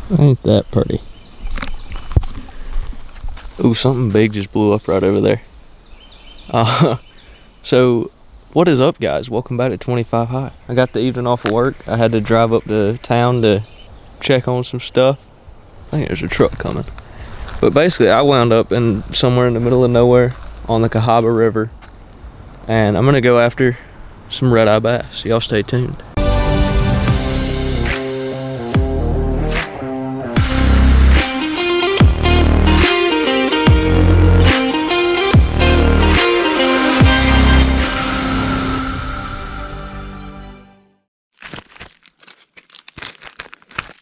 Ain't that pretty. Ooh, something big just blew up right over there. So what is up, guys? Welcome back to 25 High. I got the evening off of work. I had to drive up to town to check on some stuff. I think there's a truck coming. But basically, I wound up somewhere in the middle of nowhere on the Cahaba River, and I'm gonna go after some red-eye bass. Y'all stay tuned.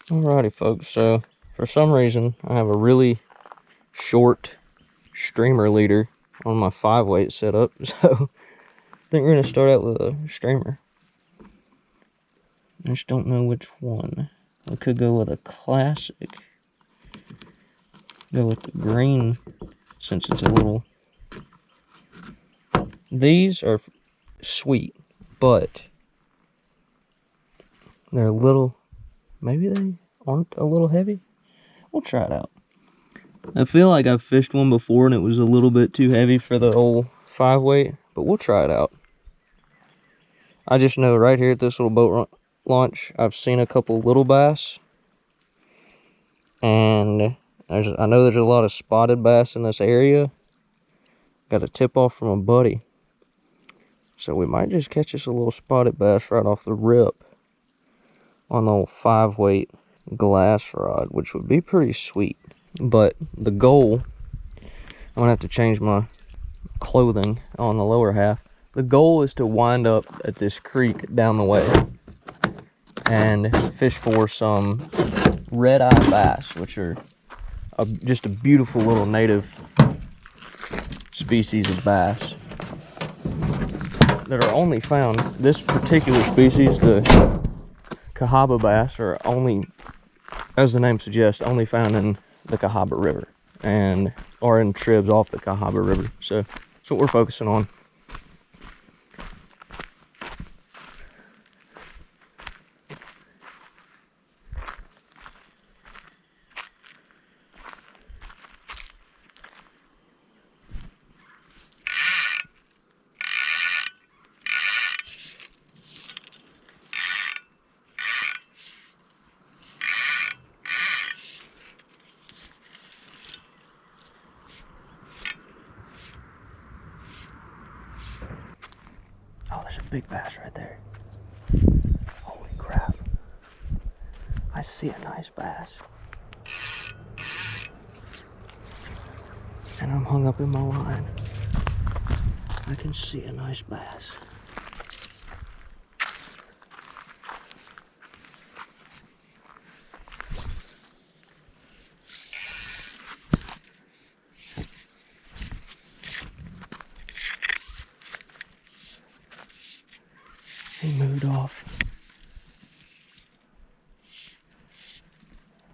Alrighty folks, so for some reason I have a really short streamer leader on my 5-weight setup, so I think we're going to start out with a streamer. I just don't know which one. I could go with a classic. Go with the green since it's a little... These are sweet, but they're a little... Maybe they aren't a little heavy? We'll try it out. I feel like I've fished one before and it was a little bit too heavy for the old 5-weight, but we'll try it out. I just know right here at this little boat launch, I've seen a couple little bass. And I know there's a lot of spotted bass in this area. Got a tip off from a buddy. So we might just catch us a little spotted bass right off the rip on the old 5-weight glass rod, which would be pretty sweet. But the goal, I'm gonna have to change my clothing on the lower half. The goal is to wind up at this creek down the way and fish for some red-eye bass, which are just a beautiful little native species of bass that are only found. This particular species, the Cahaba bass, are only, as the name suggests, only found in the Cahaba River and are in tribs off the Cahaba River. So that's what we're focusing on. Oh, there's a big bass right there. Holy crap. I see a nice bass. And I'm hung up in my line. I can see a nice bass. He moved off.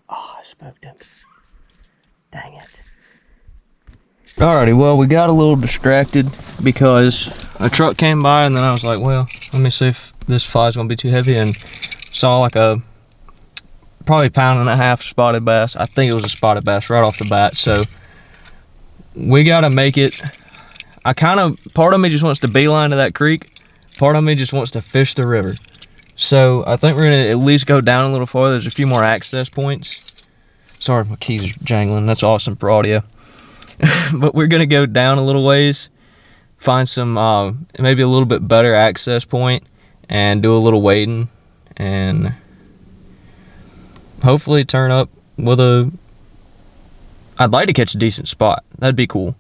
Oh, I spooked him. Dang it. Alrighty, well, we got a little distracted because a truck came by, and then I was like, well, let me see if this fly's gonna be too heavy, and saw like a probably 1.5 pound spotted bass. I think it was a spotted bass right off the bat, so we gotta make it. Part of me just wants to beeline to that creek. Part of me just wants to fish the river. So I think we're gonna at least go down a little farther. There's a few more access points. Sorry, my keys are jangling. That's awesome for audio. But we're gonna go down a little ways, find some maybe a little bit better access point, and do a little wading, and hopefully turn up with I'd like to catch a decent spot. That'd be cool.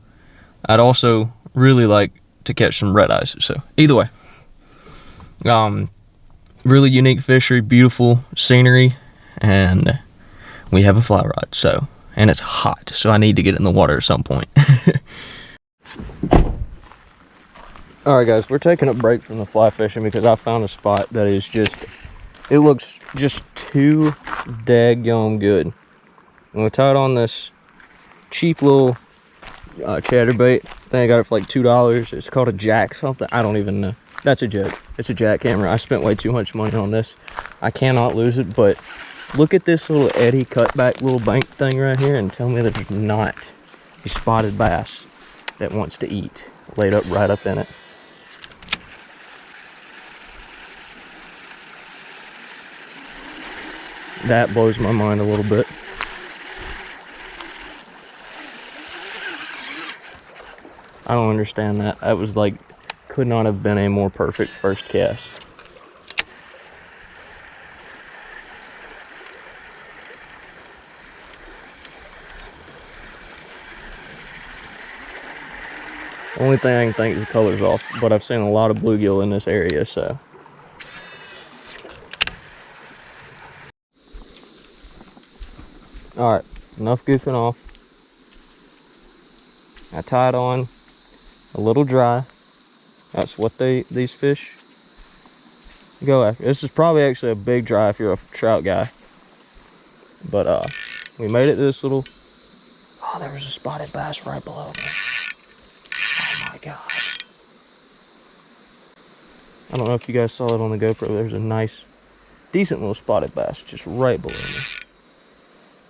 I'd also really like to catch some red eyes. So either way. Really unique fishery, beautiful scenery, and we have a fly rod, so, and it's hot, so I need to get in the water at some point. Alright guys, we're taking a break from the fly fishing because I found a spot that is just, it looks just too daggone good. I'm gonna tie it on this cheap little chatterbait. I think I got it for like $2. It's called a jack something, I don't even know. That's a joke. It's a jack camera. I spent way too much money on this. I cannot lose it, but Look at this little eddy cutback little bank thing right here and tell me there's not a spotted bass that wants to eat laid up right up in it. That blows my mind a little bit. I don't understand that. That was like, could not have been a more perfect first cast. Only thing I can think is the color's off, but I've seen a lot of bluegill in this area, so. Alright, enough goofing off. I tied on a little dry. That's what these fish go after. This is probably actually a big dry if you're a trout guy. But we made it to this little, oh, there was a spotted bass right below me. Oh my god. I don't know if you guys saw it on the GoPro. There's a nice, decent little spotted bass just right below me.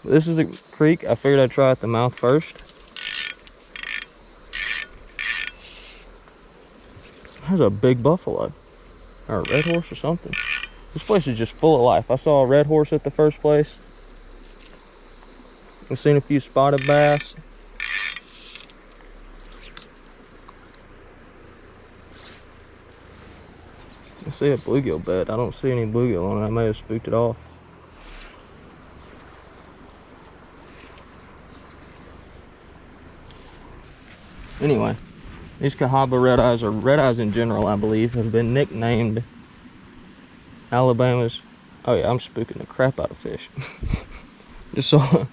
But this is a creek. I figured I'd try at the mouth first. There's a big buffalo, or a red horse or something. This place is just full of life. I saw a red horse at the first place. I've seen a few spotted bass. I see a bluegill bed. I don't see any bluegill on it. I may have spooked it off. Anyway, these Cahaba redeyes, or redeyes in general, I believe, have been nicknamed Alabama's. Oh yeah, I'm spooking the crap out of fish. Just saw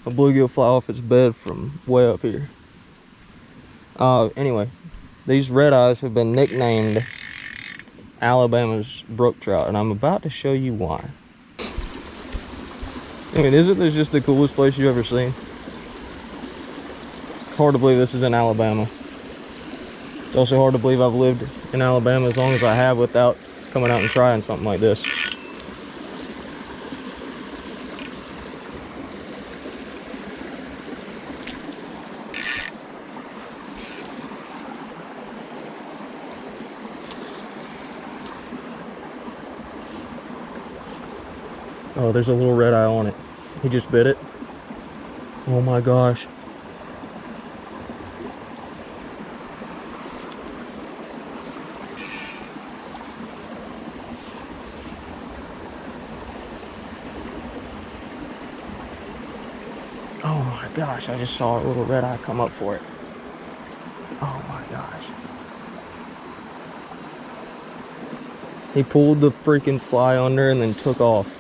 a bluegill fly off its bed from way up here. Anyway, these redeyes have been nicknamed Alabama's brook trout, and I'm about to show you why. I mean, isn't this just the coolest place you've ever seen? It's hard to believe this is in Alabama. It's also hard to believe I've lived in Alabama as long as I have without coming out and trying something like this. Oh, there's a little red eye on it. He just bit it. Oh my gosh. Oh my gosh, I just saw a little red eye come up for it. Oh my gosh. He pulled the freaking fly under and then took off.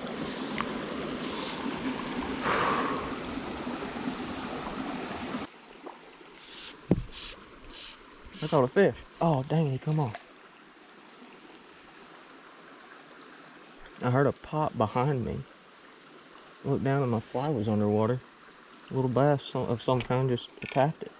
I caught a fish. Oh, dang it, come on. I heard a pop behind me. Looked down and my fly was underwater. A little bass of some kind just attacked it.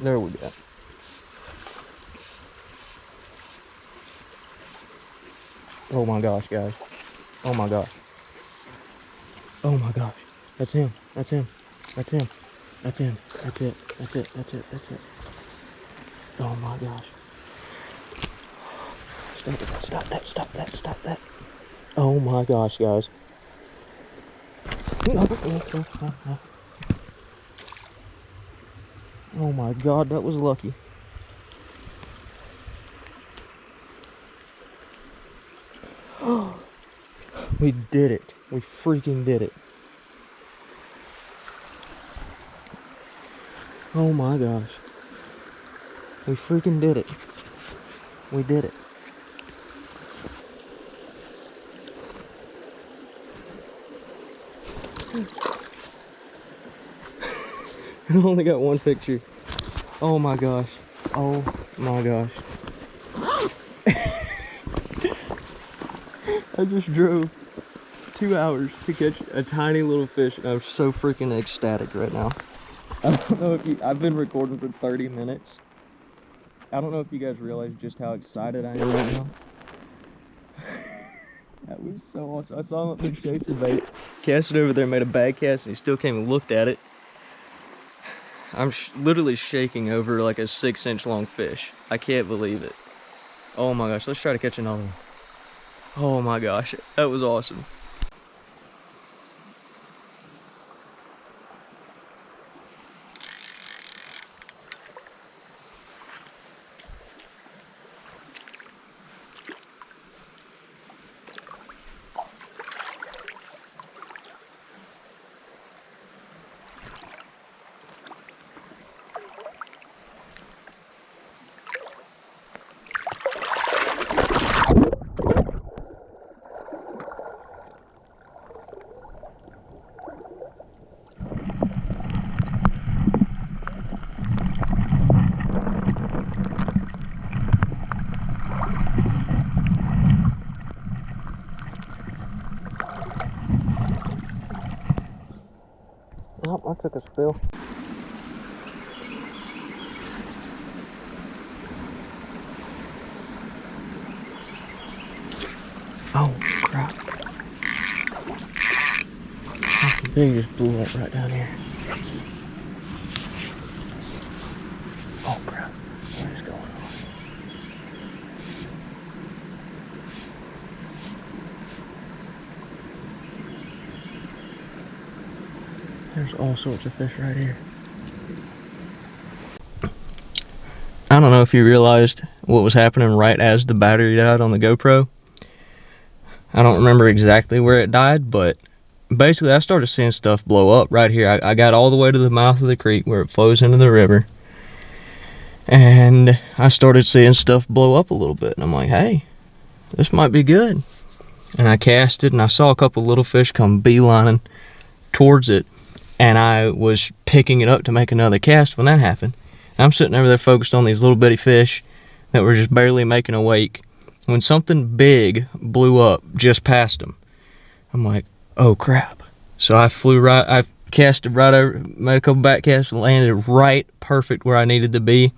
There we go. Oh my gosh, guys. Oh my gosh. Oh my gosh. That's him. That's him. That's him. That's him. That's it. That's it. That's it. That's it. Oh my gosh. Stop that. Stop that. Stop that. Stop that. Oh my gosh, guys. Oh my god, that was lucky. We did it. We freaking did it. Oh my gosh. We freaking did it. We did it. I only got one picture. Oh my gosh. Oh my gosh. I just drove 2 hours to catch a tiny little fish. I'm so freaking ecstatic right now. I don't know if I've been recording for 30 minutes. I don't know if you guys realize just how excited I am right now. That was so awesome. I saw him up there chasing bait. Casted over there, made a bad cast, and he still came and looked at it. I'm literally shaking over like a 6-inch long fish. I can't believe it. Oh my gosh, let's try to catch another one. Oh my gosh, that was awesome. Oh, I took a spill. Oh crap. Something big just blew up right down here. Oh crap. What is going on? There's all sorts of fish right here. I don't know if you realized what was happening right as the battery died on the GoPro. I don't remember exactly where it died, but basically I started seeing stuff blow up right here. I got all the way to the mouth of the creek where it flows into the river. And I started seeing stuff blow up a little bit. And I'm like, hey, this might be good. And I cast it and I saw a couple little fish come beelining towards it. And I was picking it up to make another cast when that happened. I'm sitting over there focused on these little bitty fish that were just barely making a wake when something big blew up just past them. I'm like, oh crap. So I casted right over, made a couple back casts, landed right perfect where I needed to be,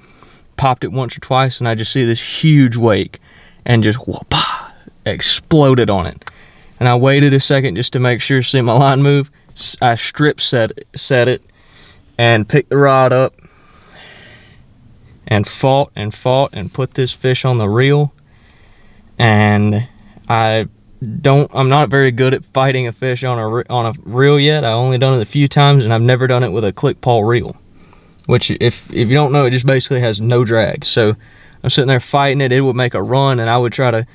popped it once or twice, and I just see this huge wake and just whoop-ah, exploded on it. And I waited a second just to make sure, see my line move. I strip set it and picked the rod up and fought and put this fish on the reel. And I'm not very good at fighting a fish on a reel yet. I've only done it a few times, and I've never done it with a click pawl reel, which if you don't know, it just basically has no drag. So I'm sitting there fighting it. It would make a run, and I would try to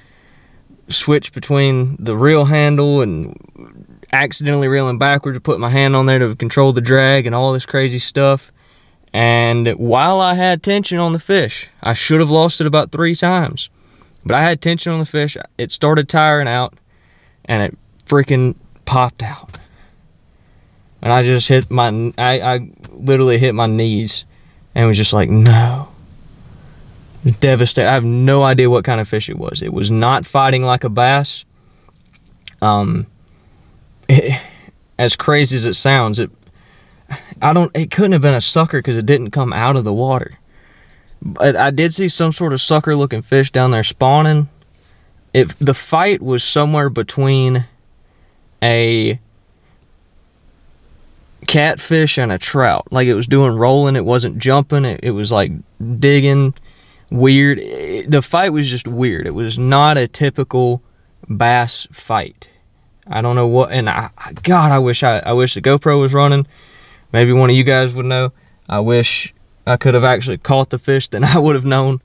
switch between the reel handle and accidentally reeling backwards to put my hand on there to control the drag and all this crazy stuff. And while I had tension on the fish, I should have lost it about 3 times, but I had tension on the fish. It started tiring out and it freaking popped out, and I just hit I literally hit my knees and was just like, no. Devastated. I have no idea what kind of fish it was. It was not fighting like a bass. As crazy as it sounds, it couldn't have been a sucker because it didn't come out of the water. But I did see some sort of sucker looking fish down there spawning. The fight was somewhere between a catfish and a trout. Like, it was doing rolling, it wasn't jumping, it was like digging weird. The fight was just weird. It was not a typical bass fight. I don't know what, and God, I wish the GoPro was running. Maybe one of you guys would know. I wish I could have actually caught the fish, then I would have known.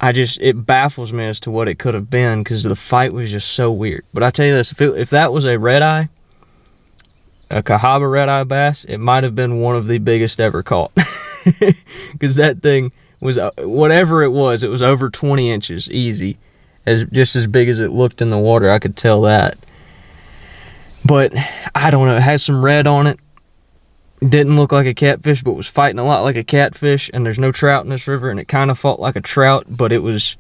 It baffles me as to what it could have been, because the fight was just so weird. But I tell you this, if that was a redeye, a Cahaba redeye bass, it might have been one of the biggest ever caught. Because that thing was, whatever it was over 20 inches, easy. Just as big as it looked in the water, I could tell that. But, I don't know, it has some red on it. Didn't look like a catfish, but was fighting a lot like a catfish, and there's no trout in this river, and it kind of fought like a trout, but it was,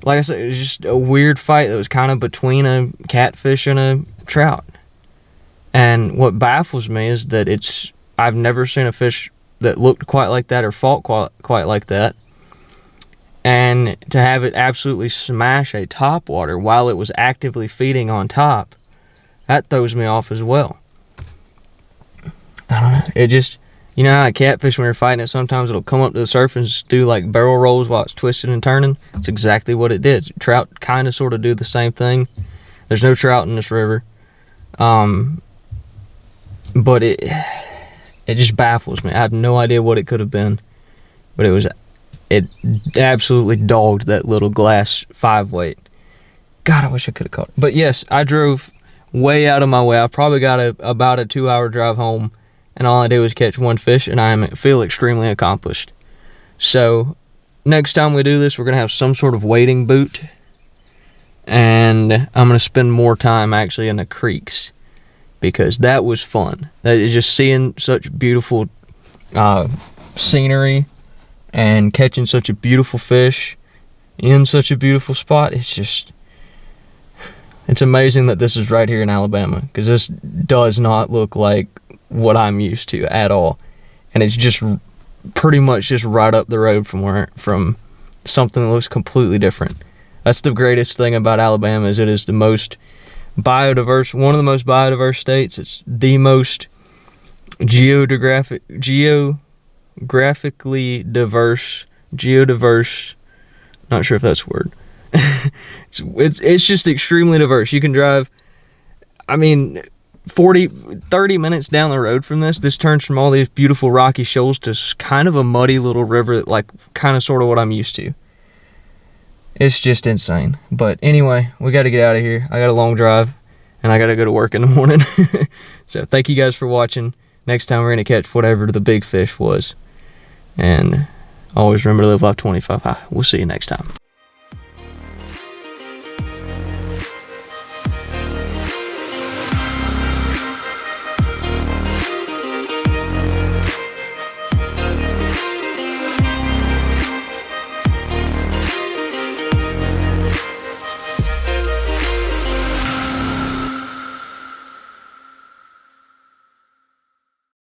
like I said, it was just a weird fight that was kind of between a catfish and a trout. And what baffles me is that I've never seen a fish that looked quite like that or fought quite like that, and to have it absolutely smash a topwater while it was actively feeding on top, that throws me off as well. I don't know. It just, you know how a catfish, when you're fighting it, sometimes it'll come up to the surface and do like barrel rolls while it's twisting and turning? It's exactly what it did. Trout kind of sort of do the same thing. There's no trout in this river. But it just baffles me. I have no idea what it could have been. But it absolutely dogged that little glass 5-weight. God, I wish I could have caught it. But yes, I drove way out of my way. I probably got about a 2-hour drive home, and all I did was catch one fish, and I feel extremely accomplished. So, next time we do this, we're going to have some sort of wading boot, and I'm going to spend more time actually in the creeks, because that was fun. That is just seeing such beautiful scenery, and catching such a beautiful fish in such a beautiful spot. It's amazing that this is right here in Alabama, because this does not look like what I'm used to at all. And it's just pretty much just right up the road from something that looks completely different. That's the greatest thing about Alabama, is it is the most biodiverse, one of the most biodiverse states. It's the most geographically geodiverse, not sure if that's a word. It's just extremely diverse. You can drive, I mean, 30 minutes down the road from this turns from all these beautiful rocky shoals to kind of a muddy little river, like kind of sort of what I'm used to. It's just insane. But anyway, we got to get out of here. I got a long drive, and I got to go to work in the morning. So thank you guys for watching. Next time we're going to catch whatever the big fish was. And always remember to live life 25 high. We'll see you next time.